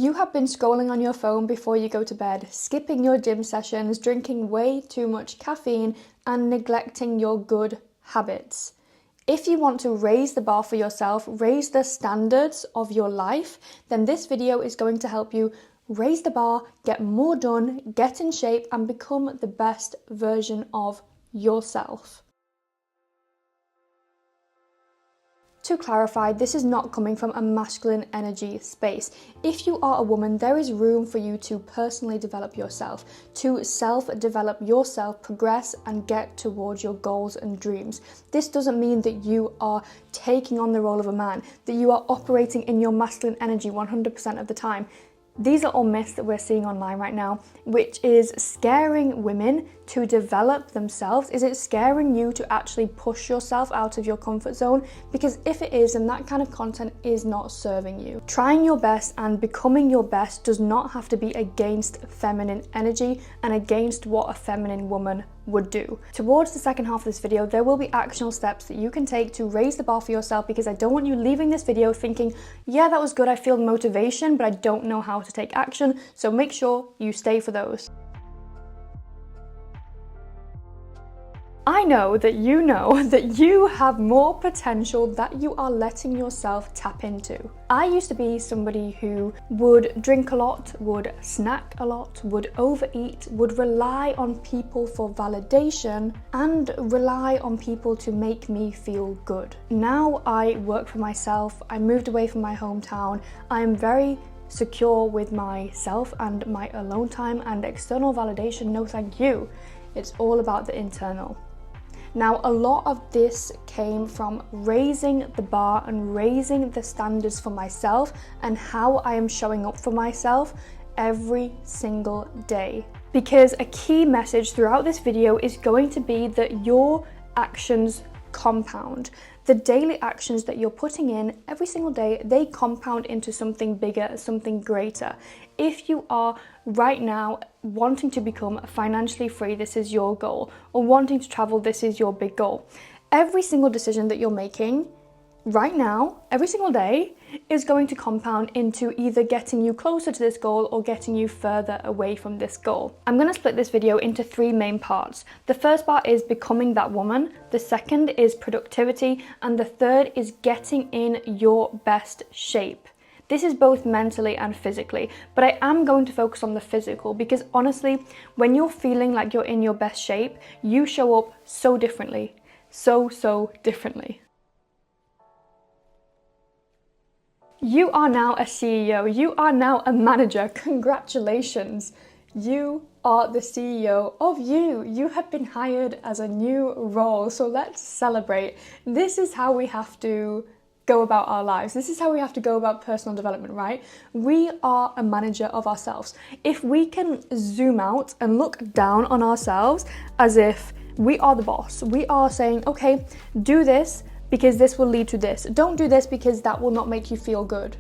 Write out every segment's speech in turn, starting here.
You have been scrolling on your phone before you go to bed, skipping your gym sessions, drinking way too much caffeine, and neglecting your good habits. If you want to raise the bar for yourself, raise the standards of your life, then this video is going to help you raise the bar, get more done, get in shape, and become the best version of yourself. To clarify, this is not coming from a masculine energy space. If you are a woman, there is room for you to personally develop yourself, to self-develop yourself, progress and get towards your goals and dreams. This doesn't mean that you are taking on the role of a man, that you are operating in your masculine energy 100% of the time. These are all myths that we're seeing online right now, which is scaring women to develop themselves. Is it scaring you to actually push yourself out of your comfort zone? Because if it is, then that kind of content is not serving you. Trying your best and becoming your best does not have to be against feminine energy and against what a feminine woman would do. Towards the second half of this video, there will be actionable steps that you can take to raise the bar for yourself, because I don't want you leaving this video thinking, yeah, that was good, I feel motivation, but I don't know how to take action. So make sure you stay for those. I know that you have more potential that you are letting yourself tap into. I used to be somebody who would drink a lot, would snack a lot, would overeat, would rely on people for validation and rely on people to make me feel good. Now I work for myself, I moved away from my hometown, I am very secure with myself and my alone time, and external validation, no thank you. It's all about the internal. Now, a lot of this came from raising the bar and raising the standards for myself and how I am showing up for myself every single day. Because a key message throughout this video is going to be that your actions compound. The daily actions that you're putting in every single day, they compound into something bigger, something greater. If you are right now wanting to become financially free, this is your goal, or wanting to travel, this is your big goal. Every single decision that you're making right now, every single day, is going to compound into either getting you closer to this goal or getting you further away from this goal. I'm going to split this video into three main parts. The first part is becoming that woman, the second is productivity, and the third is getting in your best shape. This is both mentally and physically, but I am going to focus on the physical because honestly, when you're feeling like you're in your best shape, you show up so differently, so differently. You are now a CEO, you are now a manager, congratulations. You are the CEO of you. You have been hired as a new role, so let's celebrate. This is how we have to go about our lives. This is how we have to go about personal development, right? We are a manager of ourselves. If we can zoom out and look down on ourselves as if we are the boss, we are saying, okay, do this, because this will lead to this. Don't do this because that will not make you feel good.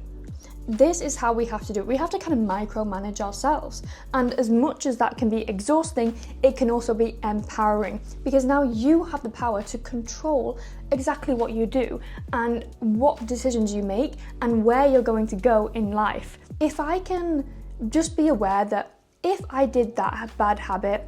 This is how we have to do it. We have to kind of micromanage ourselves. And as much as that can be exhausting, it can also be empowering, because now you have the power to control exactly what you do and what decisions you make and where you're going to go in life. If I can just be aware that if I did that bad habit,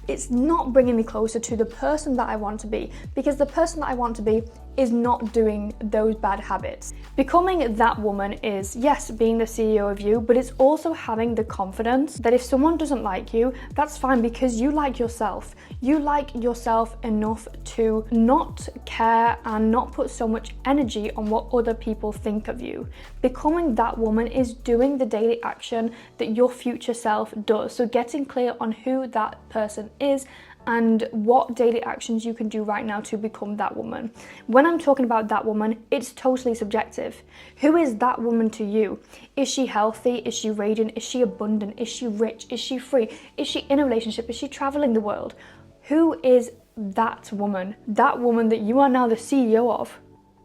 it's not bringing me closer to the person that I want to be, because the person that I want to be is not doing those bad habits. Becoming that woman is, yes, being the CEO of you, but it's also having the confidence that if someone doesn't like you, that's fine, because you like yourself. You like yourself enough to not care and not put so much energy on what other people think of you. Becoming that woman is doing the daily action that your future self does. So getting clear on who that person is and what daily actions you can do right now to become that woman. When I'm talking about that woman, it's totally subjective. Who is that woman to you? Is she healthy? Is she radiant? Is she abundant? Is she rich? Is she free? Is she in a relationship? Is she traveling the world? Who is that woman? That woman that you are now the CEO of.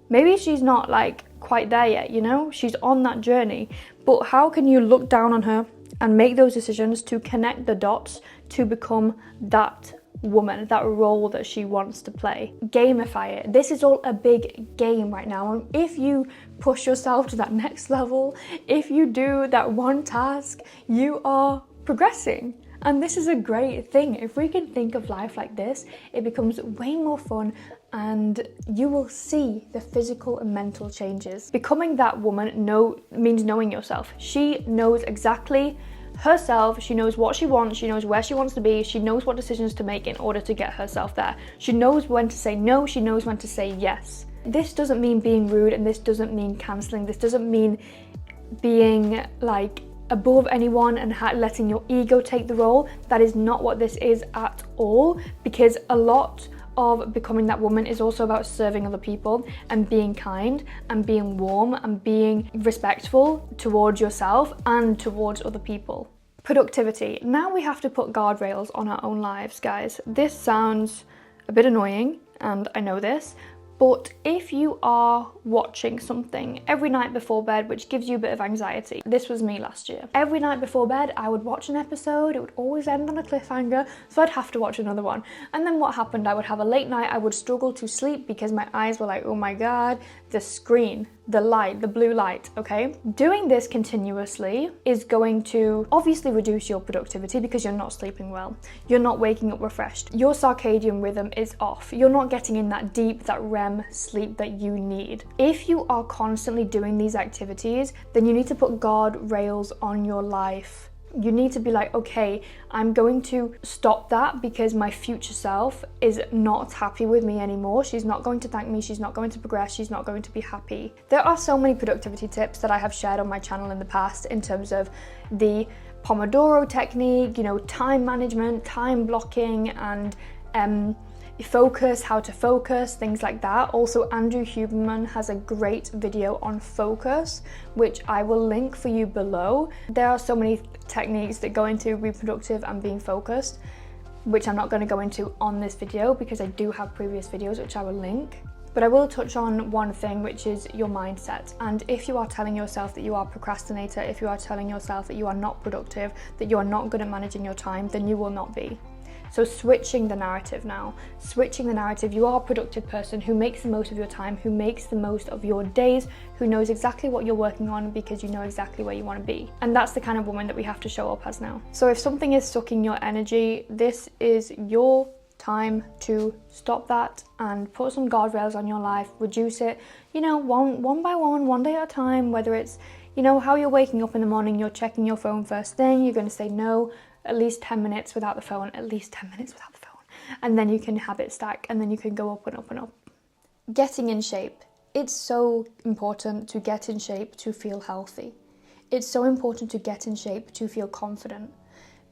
Maybe she's not like quite there yet, you know? She's on that journey. But how can you look down on her and make those decisions to connect the dots to become that woman, that role that she wants to play. Gamify it. This is all a big game right now. And if you push yourself to that next level, if you do that one task, you are progressing. And this is a great thing. If we can think of life like this, it becomes way more fun and you will see the physical and mental changes. Becoming that woman means knowing yourself. She knows exactly herself, she knows what she wants, she knows where she wants to be, she knows what decisions to make in order to get herself there. She knows when to say no, she knows when to say yes. This doesn't mean being rude, and this doesn't mean cancelling, this doesn't mean being like above anyone and letting your ego take the role. That is not what this is at all, because a lot of becoming that woman is also about serving other people and being kind and being warm and being respectful towards yourself and towards other people. Productivity. Now we have to put guardrails on our own lives, guys. This sounds a bit annoying, and I know this, but if you are watching something every night before bed, which gives you a bit of anxiety, this was me last year. Every night before bed, I would watch an episode, it would always end on a cliffhanger, so I'd have to watch another one. And then what happened? I would have a late night, I would struggle to sleep because my eyes were like, oh my God, the screen, the light, the blue light, okay? Doing this continuously is going to obviously reduce your productivity because you're not sleeping well. You're not waking up refreshed. Your circadian rhythm is off. You're not getting in that deep, that REM sleep that you need. If you are constantly doing these activities, then you need to put guardrails on your life. You need to be like, okay, I'm going to stop that because my future self is not happy with me anymore. She's not going to thank me. She's not going to progress. She's not going to be happy. There are so many productivity tips that I have shared on my channel in the past in terms of the Pomodoro technique, you know, time management, time blocking, and focus, how to focus, things like that. Also, Andrew Huberman has a great video on focus, which I will link for you below. There are so many techniques that go into being productive and being focused, which I'm not going to go into on this video because I do have previous videos which I will link. But I will touch on one thing, which is your mindset. And if you are telling yourself that you are a procrastinator, if you are telling yourself that you are not productive, that you are not good at managing your time, then you will not be. So switching the narrative now. Switching the narrative. You are a productive person who makes the most of your time, who makes the most of your days, who knows exactly what you're working on because you know exactly where you want to be. And that's the kind of woman that we have to show up as now. So if something is sucking your energy, this is your time to stop that and put some guardrails on your life, reduce it, you know, one by one day at a time. Whether it's, you know, how you're waking up in the morning, you're checking your phone first thing, you're going to say no, at least 10 minutes without the phone, at least 10 minutes without the phone. And then you can habit stack and then you can go up and up and up. Getting in shape. It's so important to get in shape to feel healthy. It's so important to get in shape to feel confident.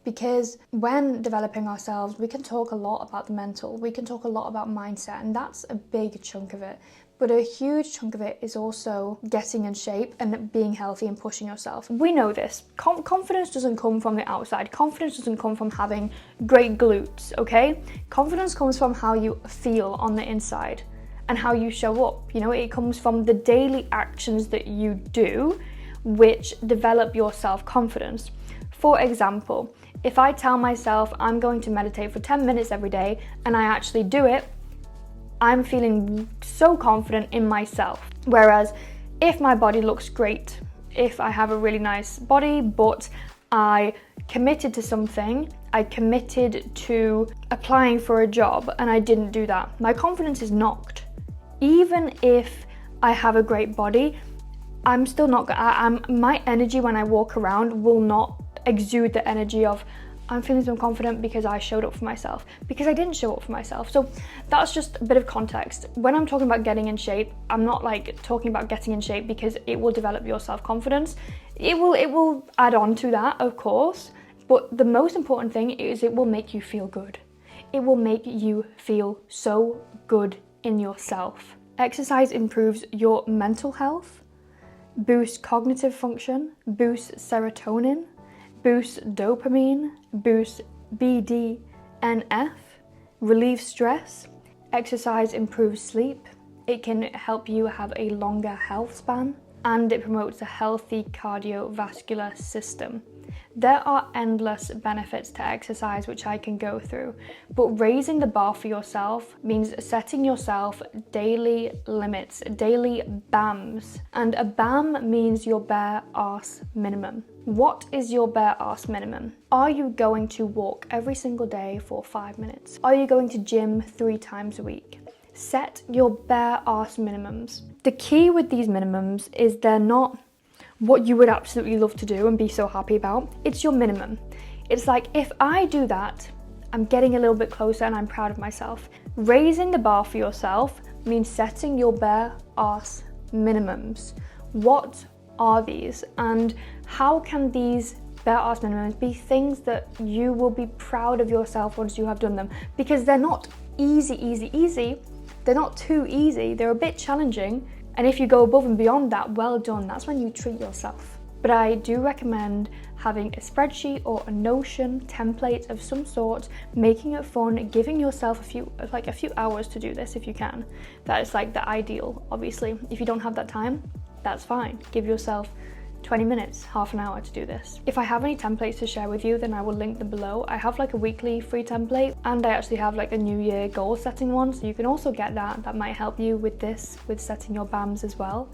Because when developing ourselves, we can talk a lot about the mental, we can talk a lot about mindset, and that's a big chunk of it. But a huge chunk of it is also getting in shape and being healthy and pushing yourself. We know this. Confidence doesn't come from the outside. Confidence doesn't come from having great glutes, okay? Confidence comes from how you feel on the inside and how you show up. You know, it comes from the daily actions that you do which develop your self-confidence. For example, if I tell myself I'm going to meditate for 10 minutes every day and I actually do it, I'm feeling so confident in myself. Whereas if my body looks great, if I have a really nice body, but I committed to something, I committed to applying for a job and I didn't do that, my confidence is knocked. Even if I have a great body, I'm still not, my energy when I walk around will not exude the energy of I'm feeling so confident because I showed up for myself, because I didn't show up for myself. So that's just a bit of context. When I'm talking about getting in shape, I'm not like talking about getting in shape because it will develop your self-confidence. It will add on to that, of course, but the most important thing is it will make you feel good. It will make you feel so good in yourself. Exercise improves your mental health, boosts cognitive function, boosts serotonin, boosts dopamine, boosts BDNF, relieves stress. Exercise improves sleep. It can help you have a longer health span. and it promotes a healthy cardiovascular system. There are endless benefits to exercise which I can go through, but raising the bar for yourself means setting yourself daily limits, daily BAMs. And a BAM means your bare arse minimum. What is your bare arse minimum? Are you going to walk every single day for 5 minutes? Are you going to gym 3 times a week? Set your bare arse minimums. The key with these minimums is they're not what you would absolutely love to do and be so happy about. It's your minimum. It's like, if I do that, I'm getting a little bit closer and I'm proud of myself. Raising the bar for yourself means setting your bare arse minimums. What are these, and how can these bare arse minimums be things that you will be proud of yourself once you have done them? Because they're not easy. They're not too easy. They're a bit challenging. And if you go above and beyond that, well done. That's when you treat yourself. But I do recommend having a spreadsheet or a Notion template of some sort, making it fun, giving yourself a few hours to do this if you can. That is like the ideal, obviously. If you don't have that time, that's fine. Give yourself 20 minutes, half an hour to do this. If I have any templates to share with you, then I will link them below. I have like a weekly free template, and I actually have like a New Year goal setting one, so you can also get that. That might help you with this, with setting your BAMs as well.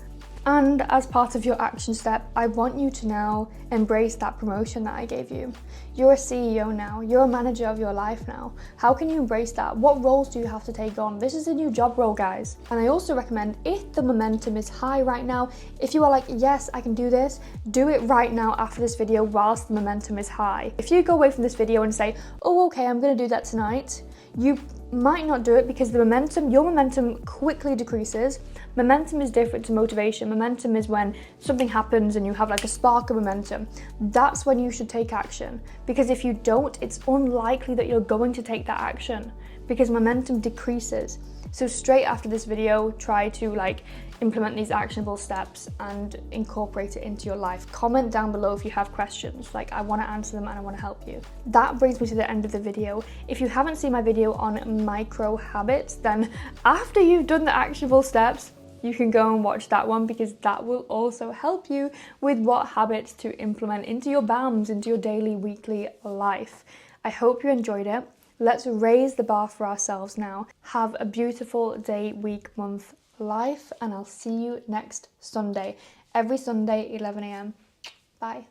And as part of your action step, I want you to now embrace that promotion that I gave you. You're a CEO now, you're a manager of your life now. How can you embrace that? What roles do you have to take on? This is a new job role, guys. And I also recommend, if the momentum is high right now, if you are like, yes, I can do this, do it right now after this video whilst the momentum is high. If you go away from this video and say, oh, okay, I'm gonna do that tonight, you might not do it because your momentum quickly decreases. Momentum is different to motivation. Momentum is when something happens and you have like a spark of momentum. That's when you should take action, because if you don't, it's unlikely that you're going to take that action because momentum decreases. So straight after this video, try to like implement these actionable steps and incorporate it into your life. Comment down below if you have questions. Like, I want to answer them and I want to help you. That brings me to the end of the video. If you haven't seen my video on micro habits, then after you've done the actionable steps, you can go and watch that one, because that will also help you with what habits to implement into your BAMs, into your daily, weekly life. I hope you enjoyed it. Let's raise the bar for ourselves now. Have a beautiful day, week, month, life, and I'll see you next Sunday. Every Sunday, 11 a.m. Bye.